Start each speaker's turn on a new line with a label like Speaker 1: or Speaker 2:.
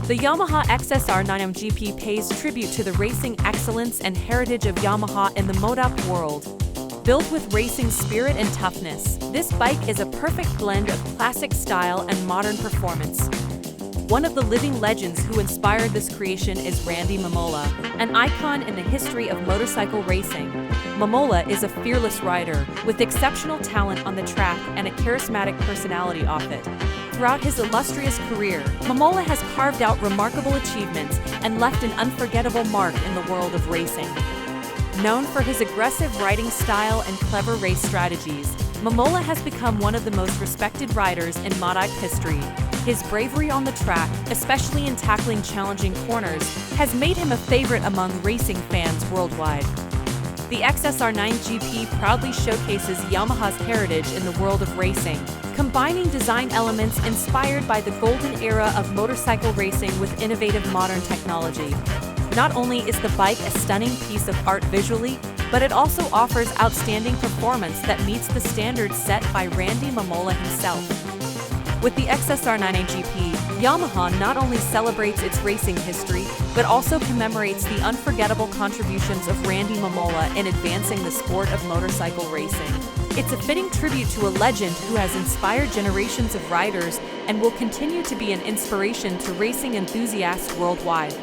Speaker 1: The Yamaha Xsr900 GP pays tribute to the racing excellence and heritage of Yamaha in the motop world. Built with racing spirit and toughness, this bike is a perfect blend of classic style and modern performance. One of the living legends who inspired this creation is Randy Mamola, an icon in the history of motorcycle racing. Mamola is a fearless rider with exceptional talent on the track and a charismatic personality off it. Throughout his illustrious career, Mamola has carved out remarkable achievements and left an unforgettable mark in the world of racing. Known for his aggressive riding style and clever race strategies, Mamola has become one of the most respected riders in motocross history. His bravery on the track, especially in tackling challenging corners, has made him a favorite among racing fans worldwide. The XSR900 GP proudly showcases Yamaha's heritage in the world of racing, combining design elements inspired by the golden era of motorcycle racing with innovative modern technology. Not only is the bike a stunning piece of art visually, but it also offers outstanding performance that meets the standards set by Randy Mamola himself. With the XSR900 GP, Yamaha not only celebrates its racing history, but also commemorates the unforgettable contributions of Randy Mamola in advancing the sport of motorcycle racing. It's a fitting tribute to a legend who has inspired generations of riders and will continue to be an inspiration to racing enthusiasts worldwide.